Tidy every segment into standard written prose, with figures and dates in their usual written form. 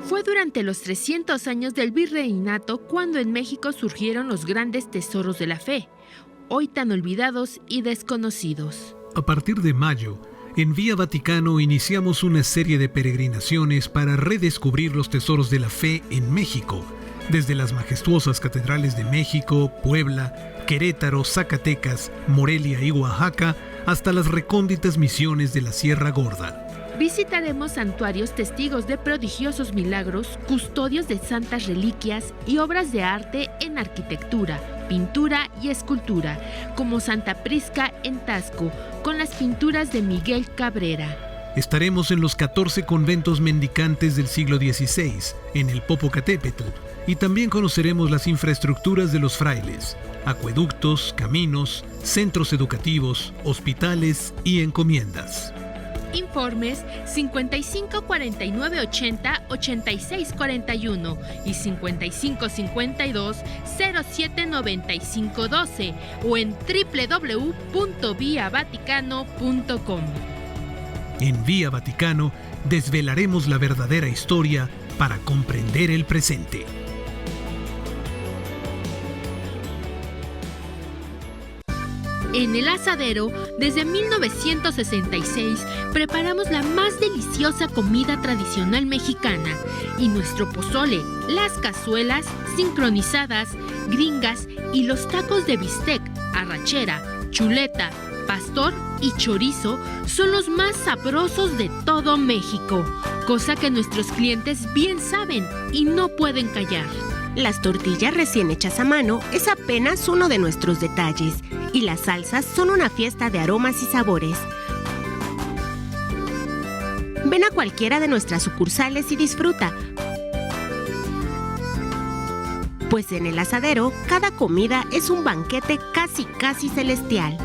Fue durante los 300 años del virreinato cuando en México surgieron los grandes tesoros de la fe, hoy tan olvidados y desconocidos. A partir de mayo, en Vía Vaticano iniciamos una serie de peregrinaciones para redescubrir los tesoros de la fe en México, desde las majestuosas catedrales de México, Puebla, Querétaro, Zacatecas, Morelia y Oaxaca, hasta las recónditas misiones de la Sierra Gorda. Visitaremos santuarios testigos de prodigiosos milagros, custodios de santas reliquias y obras de arte en arquitectura, pintura y escultura, como Santa Prisca en Taxco, con las pinturas de Miguel Cabrera. Estaremos en los 14 conventos mendicantes del siglo XVI, en el Popocatépetl, y también conoceremos las infraestructuras de los frailes, acueductos, caminos, centros educativos, hospitales y encomiendas. Informes 55 49 80 86 41 y 55 52 07 95 12 o en www.viavaticano.com. En Vía Vaticano desvelaremos la verdadera historia para comprender el presente. En El Asadero, desde 1966, preparamos la más deliciosa comida tradicional mexicana y nuestro pozole, las cazuelas sincronizadas, gringas y los tacos de bistec, arrachera, chuleta, pastor y chorizo son los más sabrosos de todo México, cosa que nuestros clientes bien saben y no pueden callar. Las tortillas recién hechas a mano es apenas uno de nuestros detalles y las salsas son una fiesta de aromas y sabores. Ven a cualquiera de nuestras sucursales y disfruta. Pues en El Asadero, cada comida es un banquete casi celestial.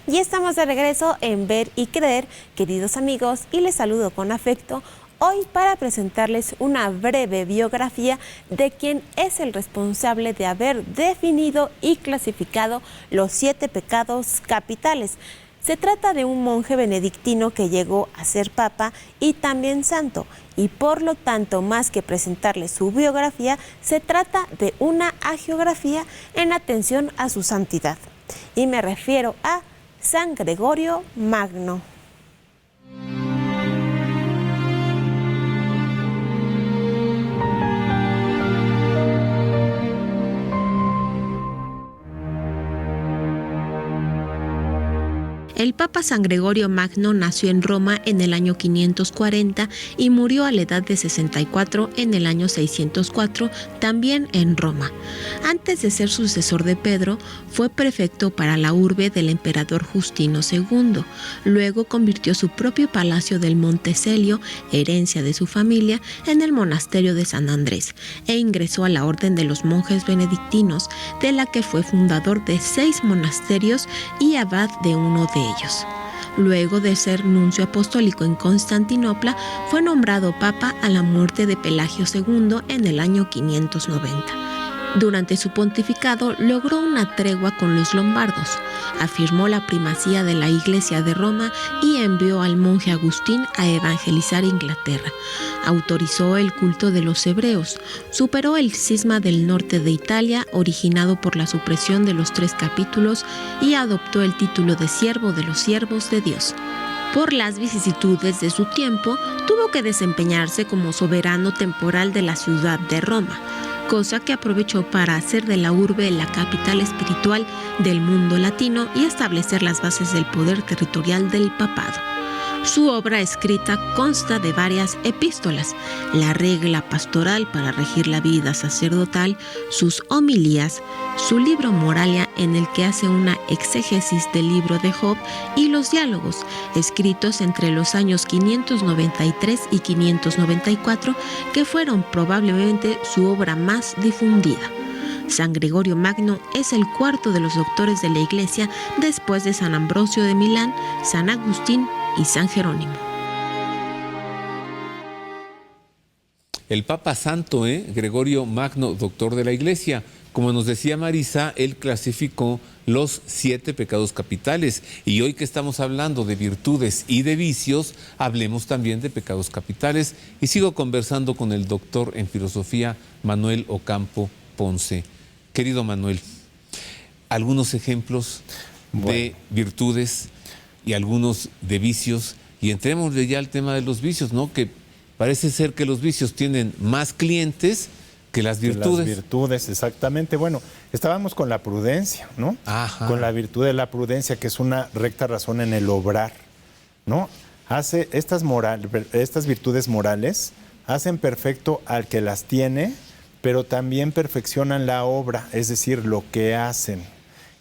Y estamos de regreso en Ver y Creer, queridos amigos, y les saludo con afecto hoy para presentarles una breve biografía de quien es el responsable de haber definido y clasificado los 7 pecados capitales. Se trata de un monje benedictino que llegó a ser papa y también santo, y por lo tanto, más que presentarles su biografía, se trata de una hagiografía en atención a su santidad. Y me refiero a San Gregorio Magno. El Papa San Gregorio Magno nació en Roma en el año 540 y murió a la edad de 64 en el año 604, también en Roma. Antes de ser sucesor de Pedro, fue prefecto para la urbe del emperador Justino II. Luego convirtió su propio palacio del Monte Celio, herencia de su familia, en el monasterio de San Andrés e ingresó a la orden de los monjes benedictinos, de la que fue fundador de 6 monasterios y abad de uno de ellos. Luego de ser nuncio apostólico en Constantinopla, fue nombrado papa a la muerte de Pelagio II en el año 590. Durante su pontificado logró una tregua con los lombardos, afirmó la primacía de la Iglesia de Roma y envió al monje Agustín a evangelizar Inglaterra. Autorizó el culto de los hebreos, superó el cisma del norte de Italia originado por la supresión de los 3 capítulos y adoptó el título de siervo de los siervos de Dios. Por las vicisitudes de su tiempo, tuvo que desempeñarse como soberano temporal de la ciudad de Roma, cosa que aprovechó para hacer de la urbe la capital espiritual del mundo latino y establecer las bases del poder territorial del papado. Su obra escrita consta de varias epístolas, la regla pastoral para regir la vida sacerdotal, sus homilías, su libro Moralia en el que hace una exégesis del libro de Job y los diálogos, escritos entre los años 593 y 594, que fueron probablemente su obra más difundida. San Gregorio Magno es el cuarto de los doctores de la Iglesia después de San Ambrosio de Milán, San Agustín y San Jerónimo. el Papa Santo, Gregorio Magno, doctor de la Iglesia. Como nos decía Marisa, él clasificó los 7 pecados capitales. Y hoy que estamos hablando de virtudes y de vicios, hablemos también de pecados capitales. Y sigo conversando con el doctor en filosofía, Manuel Ocampo Ponce. Querido Manuel, algunos ejemplos de virtudes y algunos de vicios. Y entremos ya al tema de los vicios, ¿no? Que parece ser que los vicios tienen más clientes que las virtudes. Las virtudes, exactamente. Bueno, estábamos con la prudencia, ¿no? Ajá. Con la virtud de la prudencia, que es una recta razón en el obrar, ¿no? Hace estas virtudes morales hacen perfecto al que las tiene, pero también perfeccionan la obra, es decir, lo que hacen.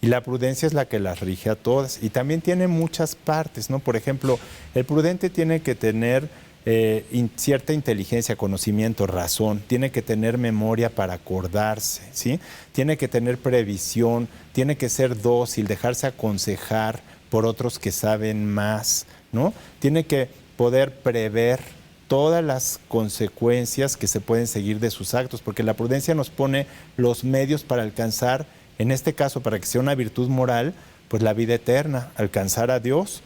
Y la prudencia es la que las rige a todas. Y también tiene muchas partes, ¿no? Por ejemplo, el prudente tiene que tener cierta inteligencia, conocimiento, razón, tiene que tener memoria para acordarse, ¿sí? Tiene que tener previsión, tiene que ser dócil, dejarse aconsejar por otros que saben más, ¿no? Tiene que poder prever todas las consecuencias que se pueden seguir de sus actos, porque la prudencia nos pone los medios para alcanzar, en este caso, para que sea una virtud moral, pues la vida eterna, alcanzar a Dios.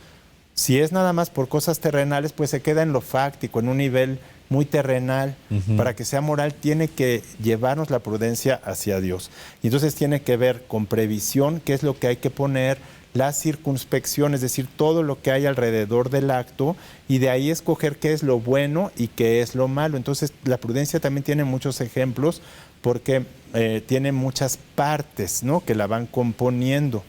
Si es nada más por cosas terrenales, pues se queda en lo fáctico, en un nivel muy terrenal. Para que sea moral, tiene que llevarnos la prudencia hacia Dios. Y entonces tiene que ver con previsión, qué es lo que hay que poner, la circunspección, es decir, todo lo que hay alrededor del acto, y de ahí escoger qué es lo bueno y qué es lo malo. Entonces, la prudencia también tiene muchos ejemplos, porque tiene muchas partes, ¿no?, que la van componiendo.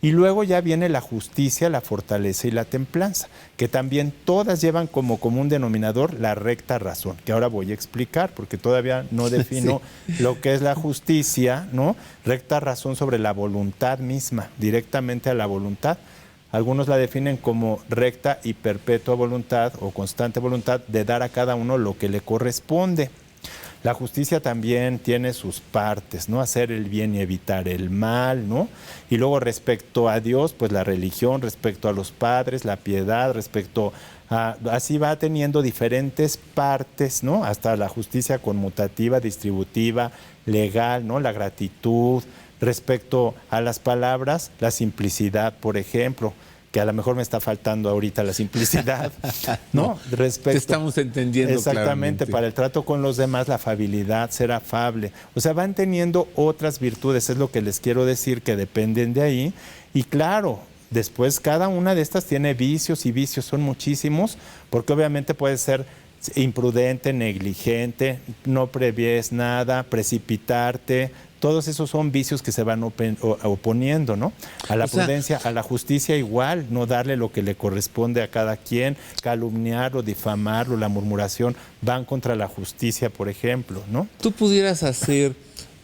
Y luego ya viene la justicia, la fortaleza y la templanza, que también todas llevan como común denominador la recta razón, que ahora voy a explicar, porque todavía no defino lo que es la justicia, ¿no? Recta razón sobre la voluntad misma, directamente a la voluntad. Algunos la definen como recta y perpetua voluntad o constante voluntad de dar a cada uno lo que le corresponde. La justicia también tiene sus partes, ¿no? Hacer el bien y evitar el mal, ¿no? Y luego respecto a Dios, pues la religión, respecto a los padres, la piedad, respecto a... Así va teniendo diferentes partes, ¿no? Hasta la justicia conmutativa, distributiva, legal, ¿no? La gratitud. Respecto a las palabras, la simplicidad, por ejemplo, que a lo mejor me está faltando ahorita la simplicidad, ¿no? Te estamos entendiendo exactamente, claramente. Para el trato con los demás, la afabilidad, ser afable. O sea, van teniendo otras virtudes, es lo que les quiero decir, que dependen de ahí. Y claro, después cada una de estas tiene vicios, y vicios son muchísimos, porque obviamente puede ser imprudente, negligente, no previes nada, precipitarte. Todos esos son vicios que se van oponiendo, ¿no? A la prudencia, a la justicia igual, no darle lo que le corresponde a cada quien, calumniarlo, difamarlo, la murmuración, van contra la justicia, por ejemplo, ¿no? ¿Tú pudieras hacer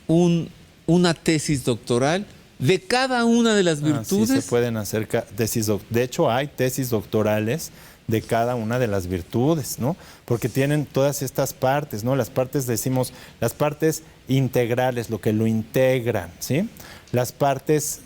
una tesis doctoral de cada una de las virtudes? Sí, se pueden hacer tesis. De hecho, hay tesis doctorales de cada una de las virtudes, ¿no? Porque tienen todas estas partes, ¿no? Las partes, decimos, las partes integrales, lo que lo integran, ¿sí? Las partes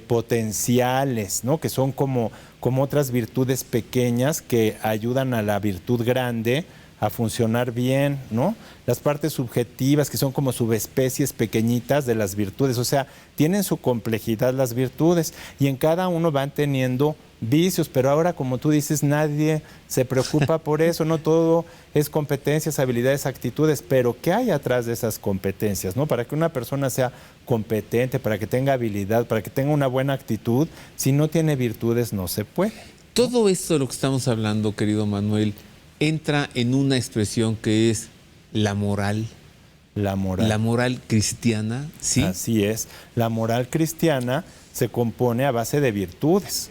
potenciales, ¿no? Que son como otras virtudes pequeñas que ayudan a la virtud grande a funcionar bien, ¿no? Las partes subjetivas, que son como subespecies pequeñitas de las virtudes, o sea, tienen su complejidad las virtudes, y en cada uno van teniendo vicios, pero ahora, como tú dices, nadie se preocupa por eso, no todo es competencias, habilidades, actitudes, pero ¿qué hay atrás de esas competencias, no? Para que una persona sea competente, para que tenga habilidad, para que tenga una buena actitud, si no tiene virtudes no se puede. Todo esto de lo que estamos hablando, querido Manuel, entra en una expresión que es la moral. La moral. La moral cristiana, ¿sí? Así es. La moral cristiana se compone a base de virtudes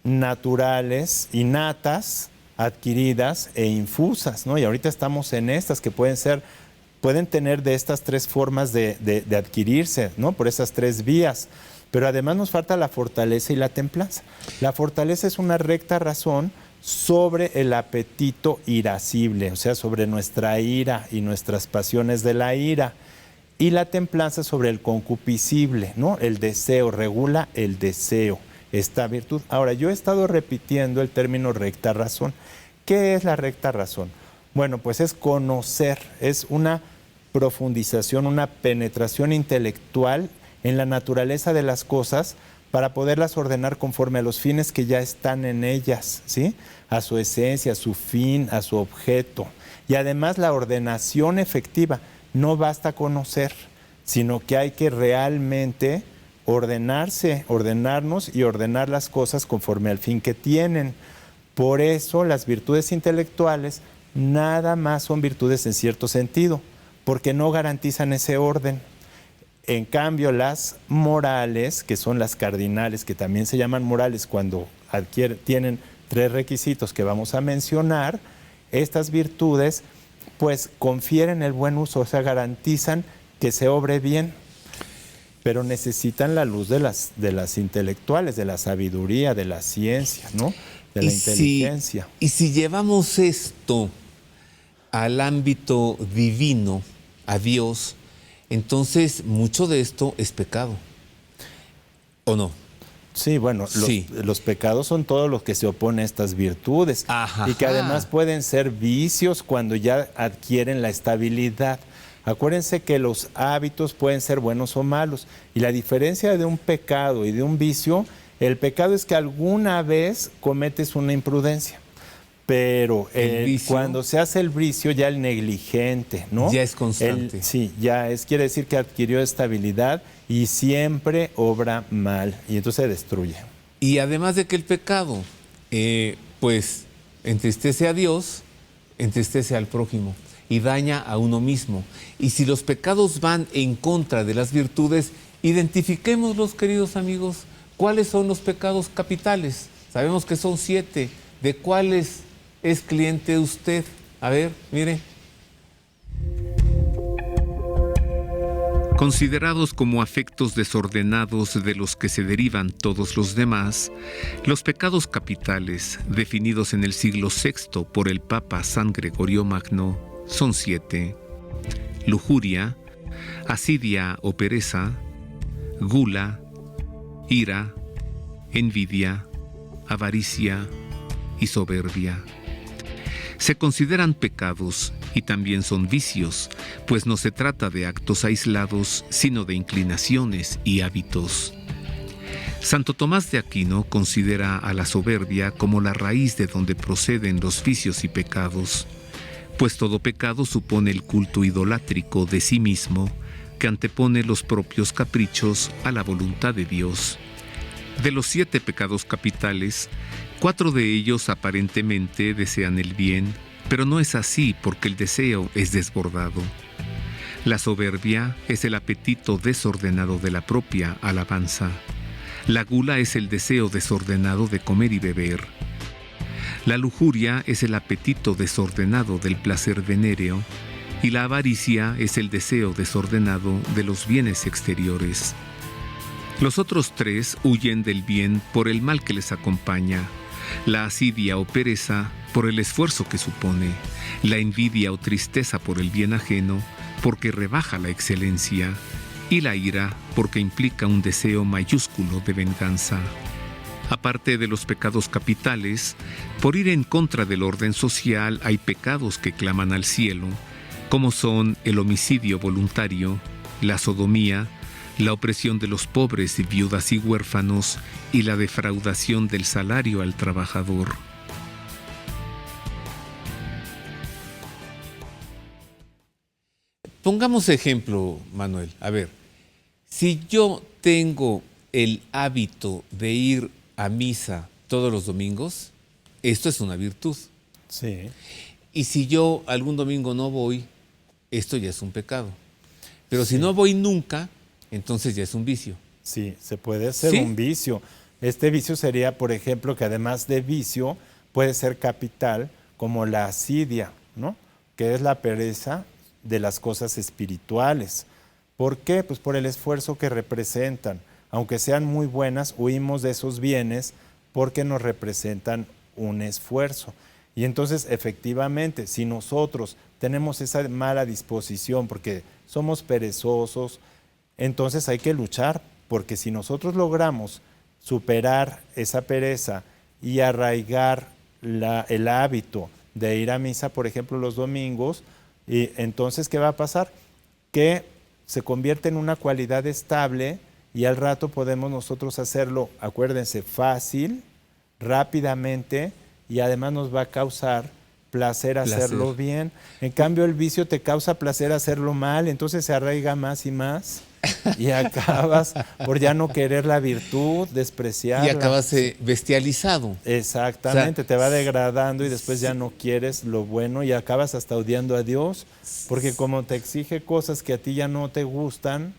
naturales, innatas, adquiridas e infusas, ¿no? Y ahorita estamos en estas que pueden tener de estas tres formas de adquirirse, ¿no? Por esas tres vías. Pero además nos falta la fortaleza y la templanza. La fortaleza es una recta razón sobre el apetito irascible, o sea, sobre nuestra ira y nuestras pasiones de la ira. Y la templanza sobre el concupiscible, ¿no? El deseo, regula el deseo, esta virtud. Ahora, yo he estado repitiendo el término recta razón. ¿Qué es la recta razón? Bueno, pues es conocer, es una profundización, una penetración intelectual en la naturaleza de las cosas para poderlas ordenar conforme a los fines que ya están en ellas, ¿sí? A su esencia, a su fin, a su objeto. Y además la ordenación efectiva. No basta conocer, sino que hay que realmente ordenarnos y ordenar las cosas conforme al fin que tienen. Por eso las virtudes intelectuales nada más son virtudes en cierto sentido, porque no garantizan ese orden. En cambio, las morales, que son las cardinales, que también se llaman morales cuando tienen 3 requisitos que vamos a mencionar, estas virtudes pues confieren el buen uso, o sea, garantizan que se obre bien, pero necesitan la luz de las intelectuales, de la sabiduría, de la ciencia, ¿no? De la inteligencia. Y si llevamos esto al ámbito divino, a Dios, entonces mucho de esto es pecado, ¿o no? Sí, bueno, los pecados son todos los que se oponen a estas virtudes. Ajá. Y que además pueden ser vicios cuando ya adquieren la estabilidad. Acuérdense que los hábitos pueden ser buenos o malos. Y la diferencia de un pecado y de un vicio, el pecado es que alguna vez cometes una imprudencia. Pero cuando se hace el vicio, ya el negligente, ¿no? Ya es constante. Quiere decir que adquirió estabilidad y siempre obra mal y entonces se destruye. Y además de que el pecado, pues, entristece a Dios, entristece al prójimo y daña a uno mismo. Y si los pecados van en contra de las virtudes, identifiquémoslos, queridos amigos, ¿cuáles son los pecados capitales? Sabemos que son 7. ¿De cuáles es cliente usted? A ver, mire. Considerados como afectos desordenados de los que se derivan todos los demás, los pecados capitales, definidos en el siglo VI por el Papa San Gregorio Magno, son 7: lujuria, asidia o pereza, gula, ira, envidia, avaricia y soberbia. Se consideran pecados y también son vicios, pues no se trata de actos aislados, sino de inclinaciones y hábitos. Santo Tomás de Aquino considera a la soberbia como la raíz de donde proceden los vicios y pecados, pues todo pecado supone el culto idolátrico de sí mismo, que antepone los propios caprichos a la voluntad de Dios. De los 7 pecados capitales, 4 de ellos aparentemente desean el bien, pero no es así porque el deseo es desbordado. La soberbia es el apetito desordenado de la propia alabanza. La gula es el deseo desordenado de comer y beber. La lujuria es el apetito desordenado del placer venéreo, y la avaricia es el deseo desordenado de los bienes exteriores. Los otros 3 huyen del bien por el mal que les acompaña: la asidia o pereza por el esfuerzo que supone, la envidia o tristeza por el bien ajeno, porque rebaja la excelencia, y la ira porque implica un deseo mayúsculo de venganza. Aparte de los pecados capitales, por ir en contra del orden social hay pecados que claman al cielo, como son el homicidio voluntario, la sodomía, la opresión de los pobres, viudas y huérfanos, y la defraudación del salario al trabajador. Pongamos ejemplo, Manuel. A ver, si yo tengo el hábito de ir a misa todos los domingos, esto es una virtud. Sí. Y si yo algún domingo no voy, esto ya es un pecado. Pero si no voy nunca, entonces ya es un vicio. Sí, se puede hacer un vicio. Este vicio sería, por ejemplo, que además de vicio, puede ser capital, como la asidia, ¿no? Que es la pereza de las cosas espirituales. ¿Por qué? Pues por el esfuerzo que representan. Aunque sean muy buenas, huimos de esos bienes porque nos representan un esfuerzo. Y entonces, efectivamente, si nosotros tenemos esa mala disposición porque somos perezosos, entonces hay que luchar, porque si nosotros logramos superar esa pereza y arraigar el hábito de ir a misa, por ejemplo, los domingos. Y entonces, ¿qué va a pasar? Que se convierte en una cualidad estable y al rato podemos nosotros hacerlo, acuérdense, fácil, rápidamente, y además nos va a causar placer hacerlo bien. En cambio, el vicio te causa placer hacerlo mal, entonces se arraiga más y más y acabas por ya no querer la virtud, despreciarla. Y acabas bestializado. Exactamente, o sea, te va degradando y después ya no quieres lo bueno y acabas hasta odiando a Dios, porque como te exige cosas que a ti ya no te gustan,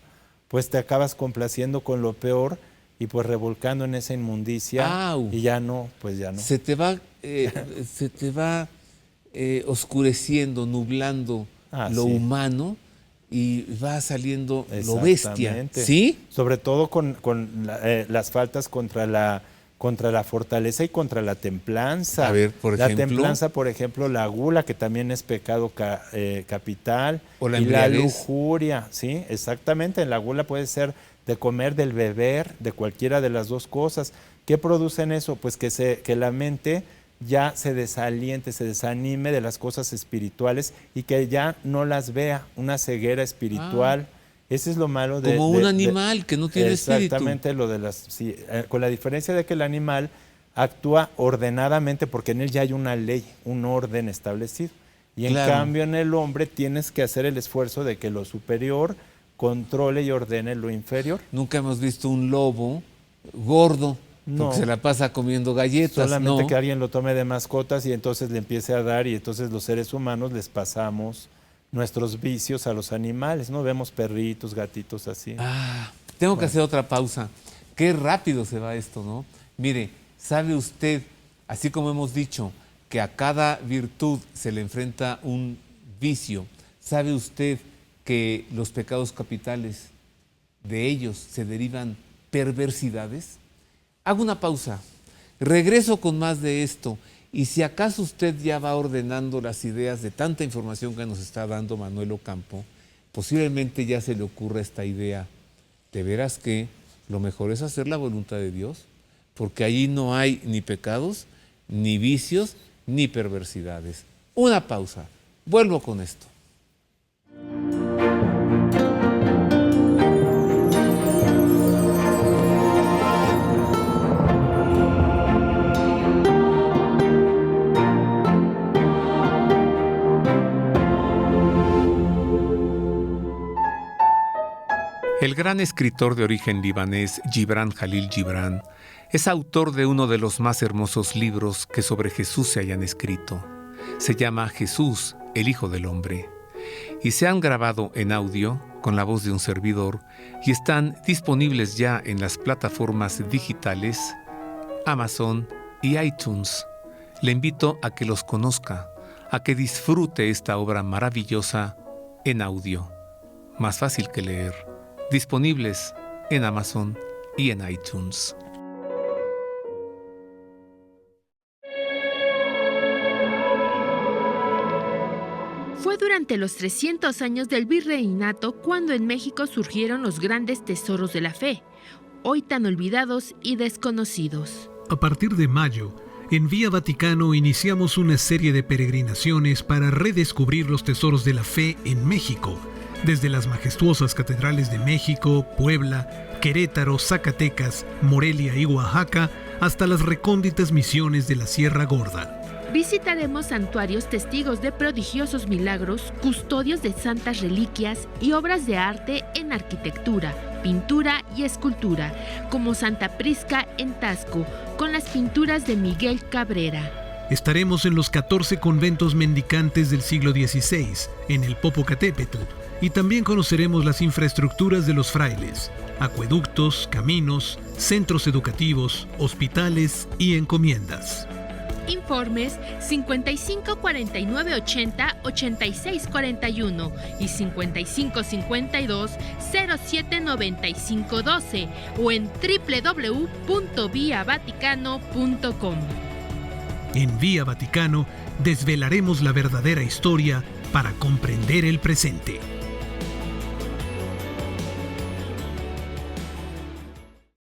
pues te acabas complaciendo con lo peor y pues revolcando en esa inmundicia. ¡Au! Y ya no, pues ya no. Se te va oscureciendo, nublando lo humano y va saliendo lo bestia. ¿Sí? Sobre todo con las faltas contra la fortaleza y contra la templanza. A ver, por ejemplo. La templanza, por ejemplo, la gula, que también es pecado capital. O la embriaguez. Y la lujuria, ¿sí? Exactamente. La gula puede ser de comer, del beber, de cualquiera de las dos cosas. ¿Qué producen eso? Pues que la mente ya se desaliente, se desanime de las cosas espirituales y que ya no las vea, una ceguera espiritual. Ese es lo malo de... Como un animal que no tiene espíritu. Exactamente, lo de las... Sí, con la diferencia de que el animal actúa ordenadamente porque en él ya hay una ley, un orden establecido. Y en cambio en el hombre tienes que hacer el esfuerzo de que lo superior controle y ordene lo inferior. Nunca hemos visto un lobo gordo. No, porque se la pasa comiendo galletas. Solamente que alguien lo tome de mascotas y entonces le empiece a dar y entonces los seres humanos les pasamos nuestros vicios a los animales, ¿no? Vemos perritos, gatitos así. Tengo que hacer otra pausa. Qué rápido se va esto, ¿no? Mire, ¿sabe usted, así como hemos dicho, que a cada virtud se le enfrenta un vicio? ¿Sabe usted que los pecados capitales, de ellos se derivan perversidades? Hago una pausa, regreso con más de esto y si acaso usted ya va ordenando las ideas de tanta información que nos está dando Manuel Ocampo, posiblemente ya se le ocurra esta idea, de veras que lo mejor es hacer la voluntad de Dios, porque allí no hay ni pecados, ni vicios, ni perversidades. Una pausa, vuelvo con esto. El gran escritor de origen libanés Gibran Jalil Gibran es autor de uno de los más hermosos libros que sobre Jesús se hayan escrito. Se llama Jesús, el Hijo del Hombre, y se han grabado en audio con la voz de un servidor y están disponibles ya en las plataformas digitales Amazon y iTunes. Le invito a que los conozca, a que disfrute esta obra maravillosa en audio, más fácil que leer. Disponibles en Amazon y en iTunes. Fue durante los 300 años del virreinato cuando en México surgieron los grandes tesoros de la fe, hoy tan olvidados y desconocidos. A partir de mayo, en Vía Vaticano iniciamos una serie de peregrinaciones para redescubrir los tesoros de la fe en México, desde las majestuosas catedrales de México, Puebla, Querétaro, Zacatecas, Morelia y Oaxaca, hasta las recónditas misiones de la Sierra Gorda. Visitaremos santuarios testigos de prodigiosos milagros, custodios de santas reliquias y obras de arte en arquitectura, pintura y escultura, como Santa Prisca en Taxco, con las pinturas de Miguel Cabrera. Estaremos en los 14 conventos mendicantes del siglo XVI, en el Popocatépetl, y también conoceremos las infraestructuras de los frailes, acueductos, caminos, centros educativos, hospitales y encomiendas. Informes 55 49 80 86 41 y 55 52 07 95 12 o en www.viavaticano.com. En Vía Vaticano desvelaremos la verdadera historia para comprender el presente.